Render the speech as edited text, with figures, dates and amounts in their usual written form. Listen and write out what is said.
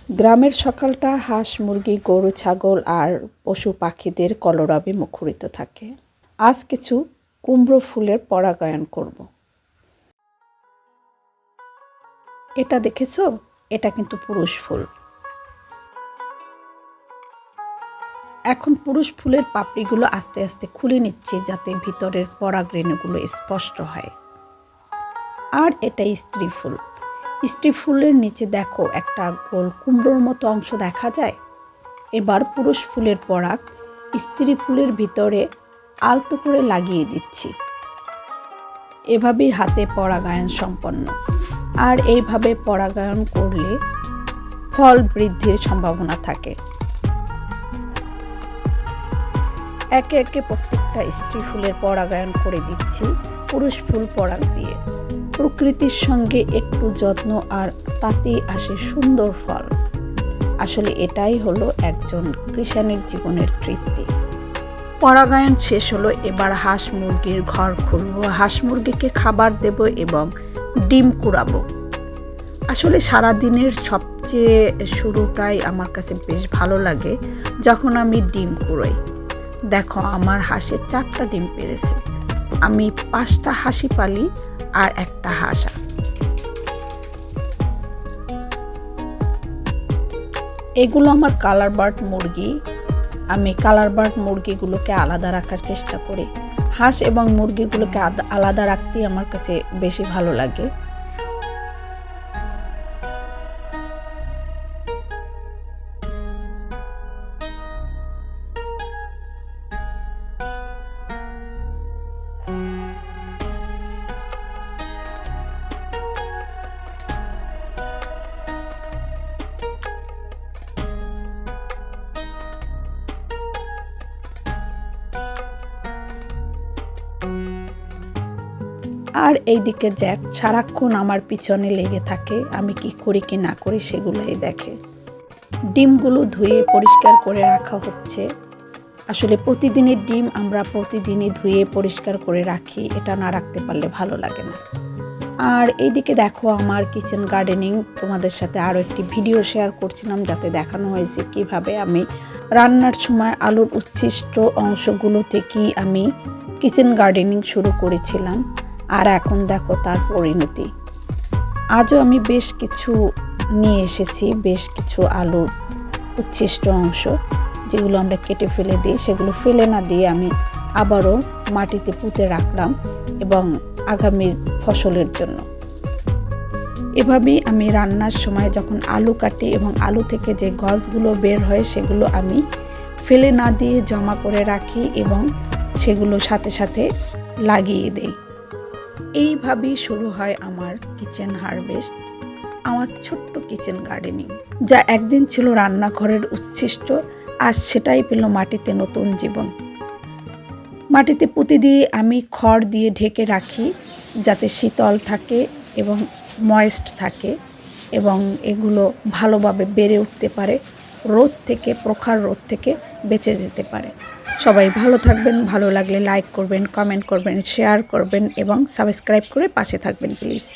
গ্রামের সকালটা হাঁস, মুরগি, গরু, ছাগল আর পশু পাখিদের কলরবে মুখরিত থাকে। আজ কিছু কুমড়ো ফুলের পরাগায়ন করব। এটা দেখেছো? এটা কিন্তু পুরুষ ফুল। এখন পুরুষ ফুলের পাপড়িগুলো আস্তে আস্তে খুলে নিচ্ছি যাতে ভিতরের পরাগরেণুগুলো স্পষ্ট হয়। আর এটা স্ত্রী ফুল। স্ত্রী ফুলের নিচে দেখো একটা গোল কুমড়োর মতো অংশ দেখা যায়। এবার পুরুষ ফুলের পরাগ স্ত্রী ফুলের ভিতরে আলতো করে লাগিয়ে দিচ্ছি। এভাবেই হাতে পরাগায়ন সম্পন্ন। আর এইভাবে পরাগায়ন করলে ফল বৃদ্ধির সম্ভাবনা থাকে। একে একে প্রত্যেকটা স্ত্রী ফুলের পরাগায়ন করে দিচ্ছি পুরুষ ফুল পরাগ দিয়ে। প্রকৃতির সঙ্গে একটু যত্ন আর তাতেই আসে সুন্দর ফল। আসলে এটাই হলো একজন কৃষাণের জীবনের তৃপ্তি। পরাগায়ন শেষ হলো, এবার হাঁস মুরগির ঘর খুলবো, হাঁস মুরগিকে খাবার দেব এবং ডিম কুড়াবো। আসলে সারাদিনের সবচেয়ে শুরুটাই আমার কাছে বেশ ভালো লাগে যখন আমি ডিম কুড়াই। দেখো আমার হাঁসের 4টা ডিম পেড়েছে। আমি 5টা হাঁসি পালি আর একটা হাঁসা। এগুলো আমার কালার বার্ড মুরগি। আমি কালার বার্ড মুরগিগুলোকে আলাদা রাখার চেষ্টা করি। হাঁস এবং মুরগিগুলোকে আলাদা রাখতেই আমার কাছে বেশি ভালো লাগে। আর এইদিকে জ্যাক সারাক্ষণ আমার পিছনে লেগে থাকে, আমি কি করি কি না করি সেগুলোই দেখে। ডিমগুলো ধুয়ে পরিষ্কার করে রাখা হচ্ছে। আসলে প্রতিদিনের ডিম আমরা প্রতিদিনই ধুয়ে পরিষ্কার করে রাখি, এটা না রাখতে পারলে ভালো লাগে না। আর এইদিকে দেখো আমার কিচেন গার্ডেনিং, তোমাদের সাথে আরও একটি ভিডিও শেয়ার করছিলাম যাতে দেখানো হয়েছে কিভাবে আমি রান্নার সময় আলুর উচ্ছিষ্ট অংশগুলো থেকেই আমি কিচেন গার্ডেনিং শুরু করেছিলাম। আর এখন দেখো তার পরিণতি। আজও আমি বেশ কিছু নিয়ে এসেছি, বেশ কিছু আলুর উচ্ছিষ্ট অংশ যেগুলো আমরা কেটে ফেলে দিই, সেগুলো ফেলে না দিয়ে আমি আবারও মাটিতে পুঁতে রাখলাম এবং আগামী ফসলের জন্য। এভাবেই আমি রান্নার সময় যখন আলু কাটি এবং আলু থেকে যে গছগুলো বের হয় সেগুলো আমি ফেলে না দিয়ে জমা করে রাখি এবং সেগুলো সাথে সাথে লাগিয়ে দেই। এইভাবেই শুরু হয় আমার কিচেন হারভেস্ট, আমার ছোট্ট কিচেন গার্ডেনিং, যা একদিন ছিল রান্নাঘরের উচ্ছিষ্ট, আজ সেটাই পেল মাটিতে নতুন জীবন। মাটিতে পুঁতে দিয়ে আমি খড় দিয়ে ঢেকে রাখি যাতে শীতল থাকে এবং ময়েস্ট থাকে এবং এগুলো ভালোভাবে বেড়ে উঠতে পারে, রোদ থেকে, প্রখর রোদ থেকে বেঁচে যেতে পারে। সবাই ভালো থাকবেন, ভালো লাগলে লাইক করবেন, কমেন্ট করবেন, শেয়ার করবেন এবং সাবস্ক্রাইব করে পাশে থাকবেন প্লিজ।